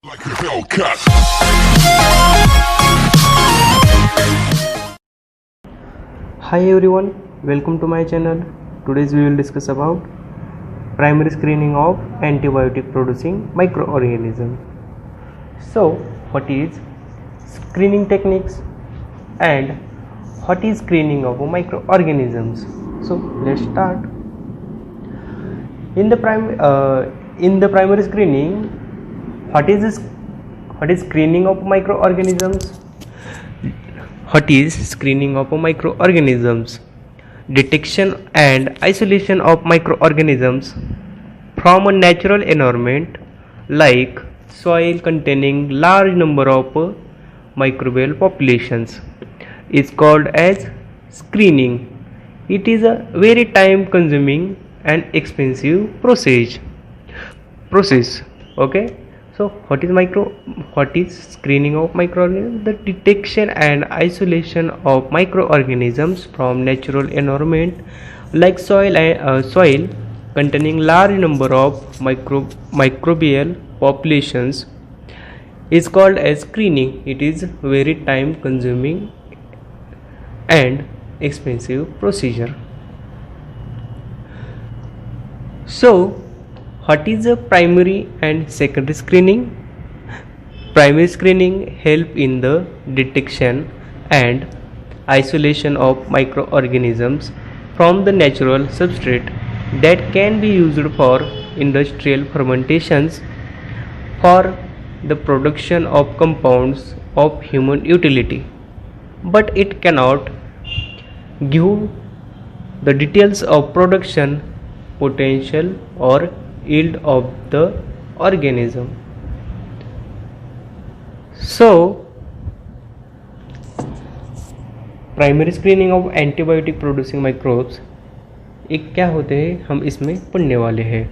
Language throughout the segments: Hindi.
Like a Hellcat. Hi everyone, welcome to my channel. Today we will discuss about primary screening of antibiotic producing microorganism. So what is screening techniques and what is screening of microorganisms? So let's start. In the primary screening, what is screening of microorganisms? What is screening of microorganisms? Detection and isolation of microorganisms from a natural environment like soil containing large number of microbial populations is called as screening. It is a very time consuming and expensive process. Okay. So what is screening of microorganisms? The detection and isolation of microorganisms from natural environment like soil containing large number of microbial populations is called as screening. It is very time consuming and expensive procedure. So what is a primary and secondary screening? Primary screening help in the detection and isolation of microorganisms from the natural substrate that can be used for industrial fermentations for the production of compounds of human utility, but it cannot give the details of production potential or yield of the organism. So primary screening of antibiotic producing microbes एक क्या होते हैं हम इसमें पढ़ने वाले हैं.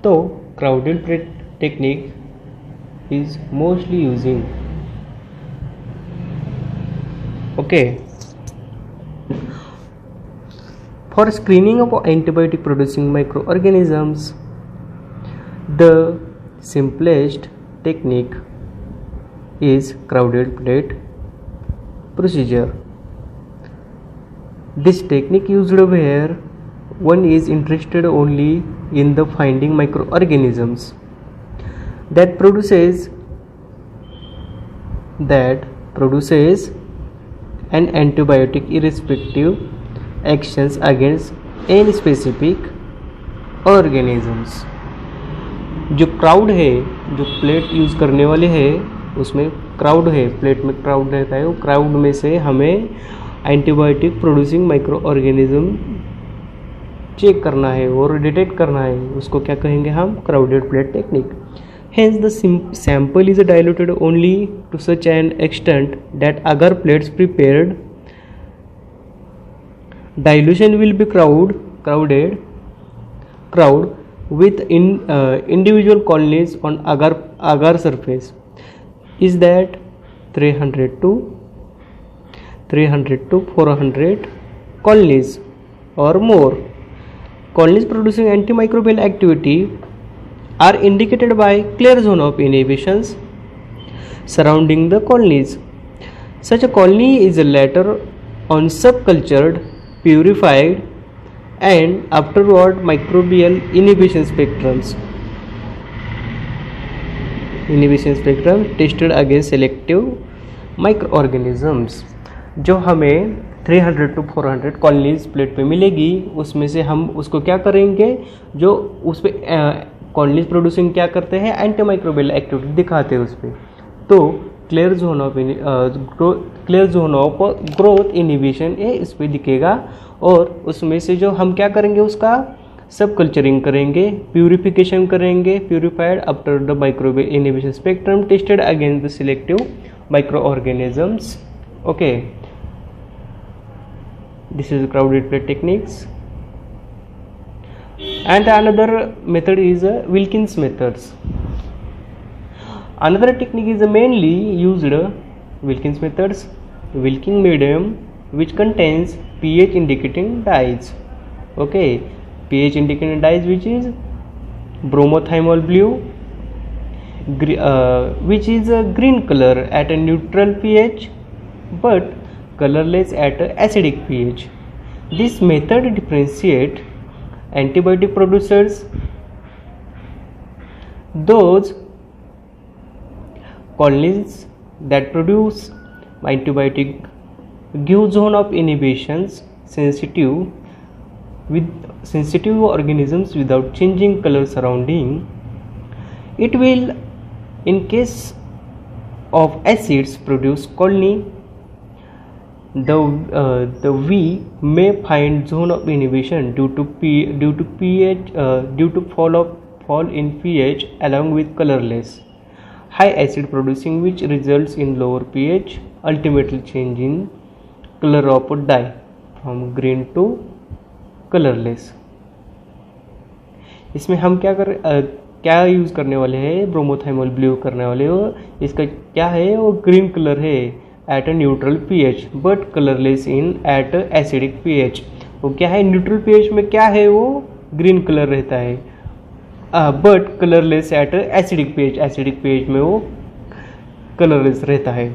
तो crowded plate technique is mostly using. Okay. For screening of antibiotic producing microorganisms, the simplest technique is crowded plate procedure. This technique used where one is interested only in the finding microorganisms that produces an antibiotic irrespective actions against any specific organisms. जो क्राउड है, जो प्लेट यूज़ करने वाले हैं उसमें क्राउड है, प्लेट में क्राउड रहता है. वो क्राउड में से हमें antibiotic producing microorganism check करना है और डिटेक्ट करना है. उसको क्या कहेंगे हम? Crowded plate technique. Hence the sample is diluted only to such an extent that agar plates prepared, dilution will be crowd with individual colonies on agar surface is that 300 to 400 colonies or more. Colonies producing antimicrobial activity are indicated by clear zone of inhibitions surrounding the colonies. Such a colony is later on subcultured, purified and afterward microbial inhibition spectrum tested against selective microorganisms. जो हमें 300 to 400 कॉलोनीज प्लेट पे मिलेगी उसमें से हम उसको क्या करेंगे, जो उस पर कॉलोनीज प्रोड्यूसिंग क्या करते हैं, एंटीमाइक्रोबियल एक्टिविटी दिखाते हैं उस पर. तो clear zone of growth inhibition ये इस पर दिखेगा और उसमें से जो हम क्या करेंगे उसका सब कल्चरिंग करेंगे, प्यूरिफिकेशन करेंगे, purified after the microbial inhibition spectrum tested against the selective micro organisms. Okay, this is crowded plate techniques. And another method is Wilkins methods. Another technique is mainly used Wilkins methods. Wilking medium which contains pH indicating dyes. Okay, pH indicating dyes which is bromothymol blue, which is a green color at a neutral pH but colorless at a acidic pH. This method differentiates antibiotic producers. Those colonies that produce antibiotic give zone of inhibitions sensitive organisms without changing color surrounding. It will, in case of acids, produce colony. The V may find zone of inhibition due to fall in pH along with colorless high acid producing, which results in lower pH, ultimately changing color of dye from green to colourless. इसमें हम क्या यूज़ करने वाले हैं, ब्रोमोथाइमोल ब्लू करने वाले हो. इसका क्या है, वो ग्रीन कलर है at a neutral pH but colourless in at acidic pH. वो क्या है, न्यूट्रल पीएच में क्या है, वो ग्रीन कलर रहता है but colourless at acidic pH में वो कलरलेस रहता है.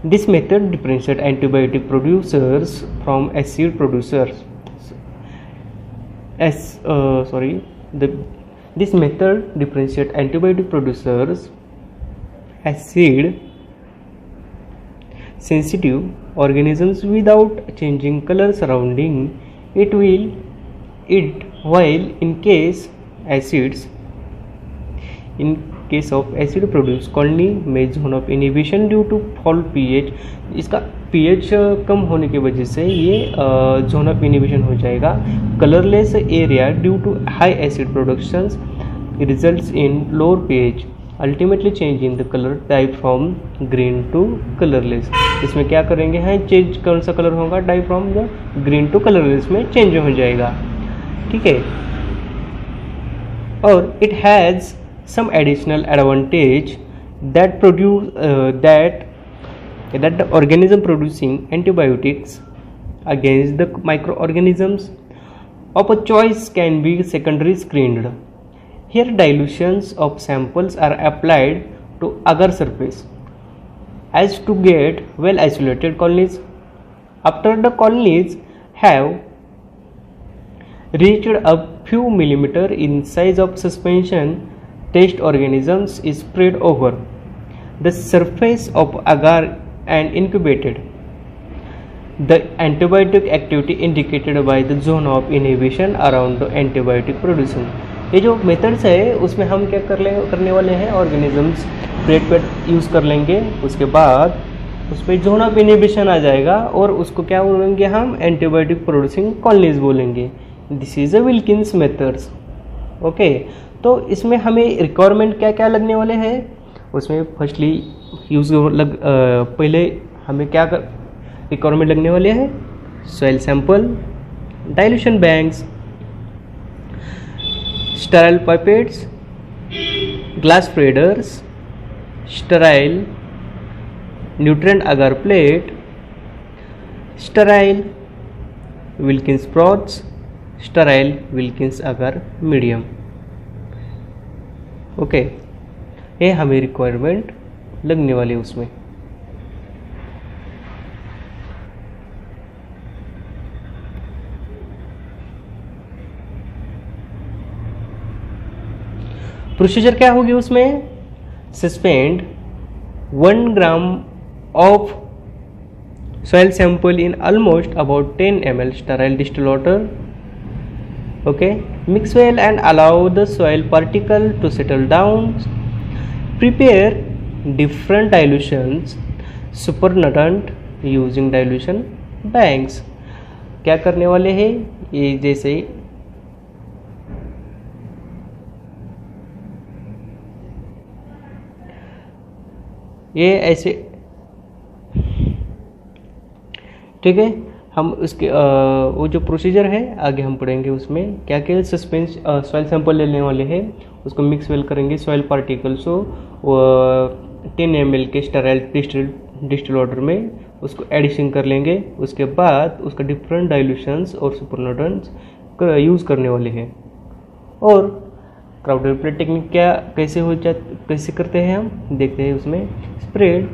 This method differentiate antibiotic producers from acid producers. This method differentiates antibiotic producers, acid sensitive organisms without changing color surrounding. While in case of acid produce colony may zone of inhibition due to fall pH. इसका pH कम होने की वजह से ये जोन ऑफ इनिबिशन हो जाएगा. Colourless area due to high acid productions results in lower pH, ultimately changing the colour type from green to colourless. इसमें क्या करेंगे हैं, चेंज कौन सा कलर होगा, type from the green to colourless में चेंज हो जाएगा. ठीक है. और it has some additional advantage that the organism producing antibiotics against the microorganisms of a choice can be secondary screened. Here dilutions of samples are applied to agar surface as to get well isolated colonies. After the colonies have reached a few millimeters in size of suspension, test organisms is spread over the surface of agar and incubated. The antibiotic activity indicated by the zone of inhibition around the antibiotic producing. ये जो मेथड्स है उसमें हम क्या करने वाले हैं, ऑर्गेनिजम्स प्लेट यूज़ कर लेंगे. उसके बाद उस पर जोन ऑफ इनहिबिशन आ जाएगा और उसको क्या बोलेंगे हम, एंटीबायोटिक प्रोड्यूसिंग कॉलोनीज बोलेंगे. This is a Wilkins methods. Okay. तो इसमें हमें रिक्वायरमेंट क्या क्या लगने वाले हैं, उसमें फर्स्टली पहले हमें क्या रिक्वायरमेंट लगने वाले हैं, soil sample, dilution blanks, sterile pipettes, glass spreaders, sterile nutrient agar plate, sterile Wilkins broths, sterile Wilkins agar medium. Okay. ये हमें रिक्वायरमेंट लगने वाली है उसमें. प्रोसीजर क्या होगी उसमें, suspend 1 gram of soil sample in almost about 10 ml sterile distilled water. Okay, mix well and allow the soil particle to settle down. Prepare different dilutions supernatant using dilution banks. क्या करने वाले हैं, ये जैसे ये ऐसे. ठीक है. हम उसके वो जो प्रोसीजर है आगे हम पढ़ेंगे. उसमें क्या क्या सस्पेंस सॉइल सैंपल लेने वाले हैं, उसको मिक्स वेल करेंगे सॉइल पार्टिकल्स को 10 ml के स्टेराइल डिस्टिल वाटर में उसको एडिशन कर लेंगे. उसके बाद उसका डिफरेंट डाइल्यूशंस और सुपरनोडेंट्स यूज़ करने वाले हैं. और क्राउडेड प्लेट टेक्निक क्या कैसे करते हैं हम देखते हैं उसमें। Spread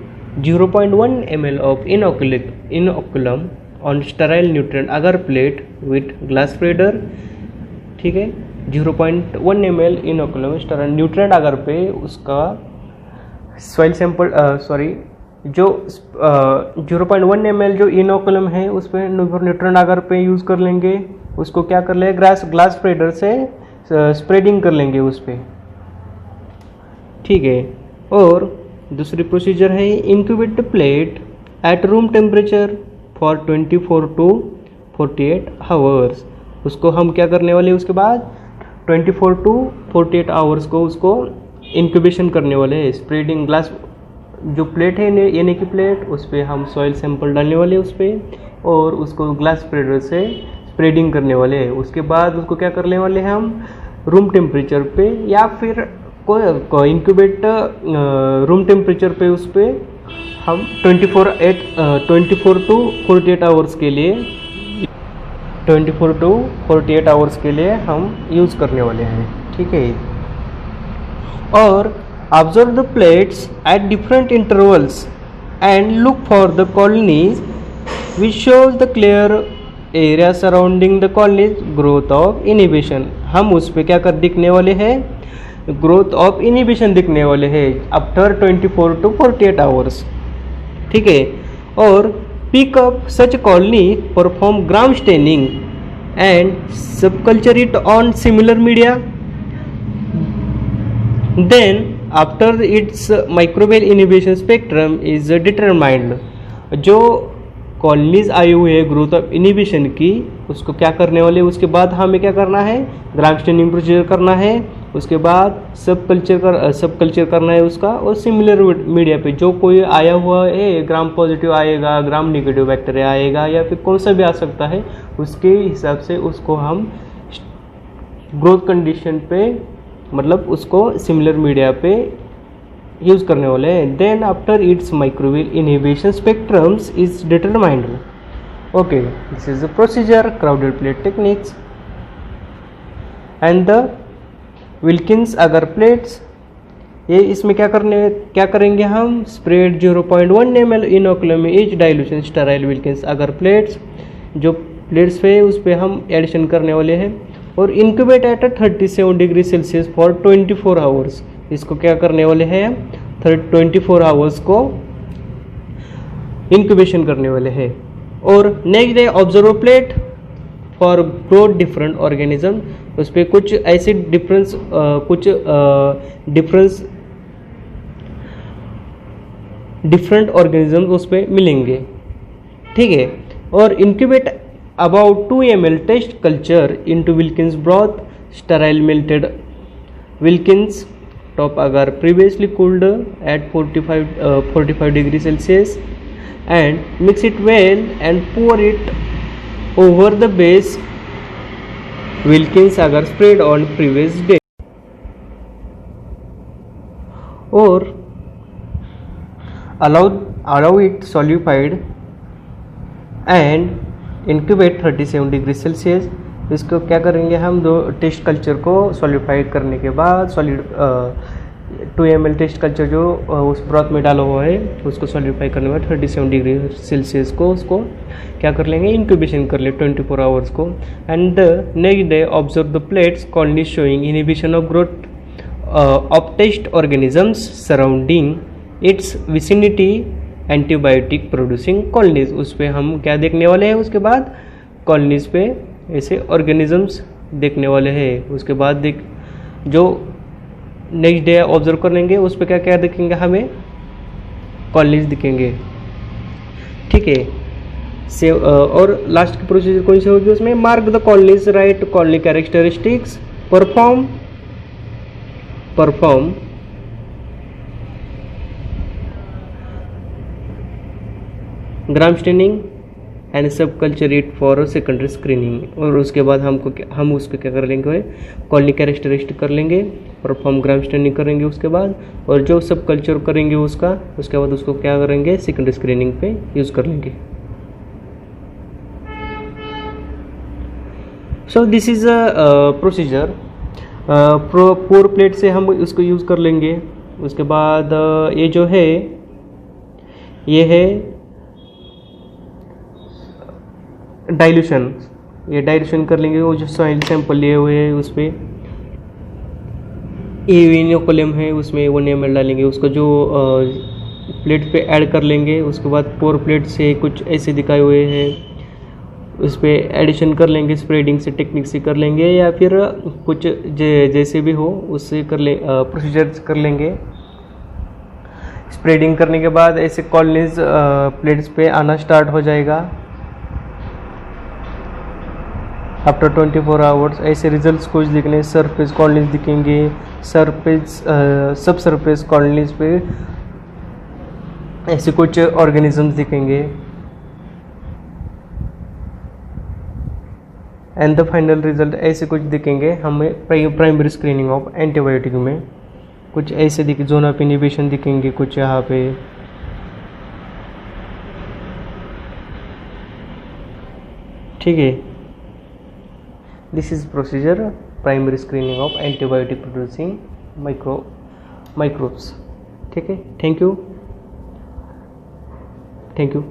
0.1 ml of inoculum on sterile nutrient agar plate with glass spreader, ठीक है। 0.1 ml इनोकुलम स्टेराइल न्यूट्रिएंट अगर पे उसका सॉइल सैंपल जो 0.1 ml जो इनोकुलम है उस पर न्यूट्रिएंट अगर पे यूज़ कर लेंगे, उसको क्या कर लेंगे ग्लास स्प्रेडर से स्प्रेडिंग कर लेंगे उस पर, ठीक है। और दूसरी प्रोसीजर है incubate plate at room temperature for 24 to 48 hours. उसको हम क्या करने वाले उसके बाद 24 to 48 आवर्स को उसको इंक्यूबेशन करने वाले हैं। स्प्रेडिंग ग्लास जो प्लेट है यानी कि प्लेट उस पर हम सॉइल सैंपल डालने वाले उस पर और उसको ग्लास स्प्रेडर से स्प्रेडिंग करने वाले हैं। उसके बाद उसको क्या करने वाले हैं हम रूम टेम्परेचर पे या फिर कोई इंक्यूबेट रूम टेम्परेचर पे उस पर हम 24 to 48 आवर्स के लिए 24 to 48 आवर्स के लिए हम यूज़ करने वाले हैं, ठीक है। और observe the plates at different intervals and look for the colonies which shows the clear area surrounding the colonies growth of inhibition. हम उस पर क्या कर दिखने वाले हैं ग्रोथ ऑफ इनिबिशन दिखने वाले हैं आफ्टर 24 to 48 आवर्स, ठीक है। और pick up such colony perform Gram staining and subculture it on similar media, then after its microbial inhibition spectrum is determined. जो कॉलोनीज आई हुई है ग्रोथ ऑफ इनिबिशन की उसको क्या करने वाले उसके बाद हमें क्या करना है ग्राम स्टेनिंग प्रोसीजर करना है। उसके बाद सब कल्चर करना है उसका और सिमिलर मीडिया पे जो कोई आया हुआ है ग्राम पॉजिटिव आएगा, ग्राम नेगेटिव बैक्टीरिया आएगा या फिर कौन सा भी आ सकता है उसके हिसाब से उसको हम ग्रोथ कंडीशन पे मतलब उसको सिमिलर मीडिया पे यूज करने वाले हैं। Then after its microwave inhibition spectrums is determined. Okay, this is the procedure crowded plate techniques and the Wilkins agar plates. ये इसमें क्या करेंगे हम spread 0.1 ml inoculum each dilution sterile Wilkins agar plates. जो प्लेट्स पे उस पर हम एडिशन करने वाले हैं और incubate at 37 degree Celsius for 24 hours. इसको क्या करने वाले हैं 24 आवर्स को इंक्यूबेशन करने वाले हैं। और next day observe plate for growth different organism. उस पर कुछ ऐसे डिफरेंट ऑर्गेनिज्म उस पर मिलेंगे, ठीक है। और incubate about 2 ml test culture into Wilkins broth sterile melted Wilkins top agar previously cooled at 45 degree Celsius and mix it well and pour it over the base Wilkins agar spread on previous day। और allow it solidified and incubate 37 degree Celsius. इसको क्या करेंगे हम दो टेस्ट कल्चर को सॉलिडिफाइड करने के बाद 2 ml टेस्ट कल्चर जो उस ब्रॉथ में डाला हुआ है उसको सॉलिडिफाई करने के बाद 37 डिग्री सेल्सियस को उसको क्या कर लेंगे इंक्यूबेशन कर ले 24 आवर्स को। And the next day observe the plates colony showing inhibition of growth of test organisms surrounding its vicinity antibiotic producing colonies. उस पर हम क्या देखने वाले हैं उसके बाद कॉलोनीज पे ऐसे ऑर्गेनिजम्स देखने वाले हैं। उसके बाद जो नेक्स्ट डे ऑब्जर्व करेंगे उस पर क्या क्या दिखेंगे हमें कॉलोनीज दिखेंगे, ठीक है। और लास्ट की प्रोसीजर कौन सी होगी उसमें mark the colonies right colony characteristics perform Gram staining and subculture it for secondary screening. और उसके बाद हम उसको क्या कर लेंगे कॉलोनी कैरेक्टरिस्टिक कर लेंगे, परफॉर्म ग्राम स्टेनिंग करेंगे उसके बाद, और जो सब कल्चर करेंगे उसके बाद उसको क्या करेंगे सेकेंडरी स्क्रीनिंग पे यूज़ कर लेंगे। So this is a procedure pour plate से हम उसको यूज़ कर लेंगे। उसके बाद ये जो है ये है डाइल्यूशन, ये डाइल्यूशन कर लेंगे। वो जो सॉइल सैंपल लिए हुए हैं उस पर इनोकुलम है उसमें 1 ml डालेंगे, उसको जो प्लेट पे ऐड कर लेंगे। उसके बाद पोर प्लेट से कुछ ऐसे दिखाए हुए हैं उस पर एडिशन कर लेंगे, स्प्रेडिंग से टेक्निक से कर लेंगे या फिर कुछ जैसे भी हो उससे कर ले प्रोसीजर कर लेंगे। स्प्रेडिंग करने के बाद ऐसे कॉलोनीज प्लेट्स पे आना स्टार्ट हो जाएगा। आफ्टर 24 आवर्स ऐसे रिजल्ट्स कुछ दिखने, सरफेस कॉलोनीज दिखेंगे, सरफेस सब सरफेस कॉलोनीज पे ऐसे कुछ ऑर्गेनिजम्स दिखेंगे। एंड द फाइनल रिजल्ट ऐसे कुछ दिखेंगे हमें प्राइमरी स्क्रीनिंग ऑफ एंटीबायोटिक में। कुछ ऐसे दिखे, जोन ऑफ इनिबिशन दिखेंगे कुछ यहाँ पे। ठीक है, this is procedure primary screening of antibiotic producing microbes. ठीक है, थैंक यू।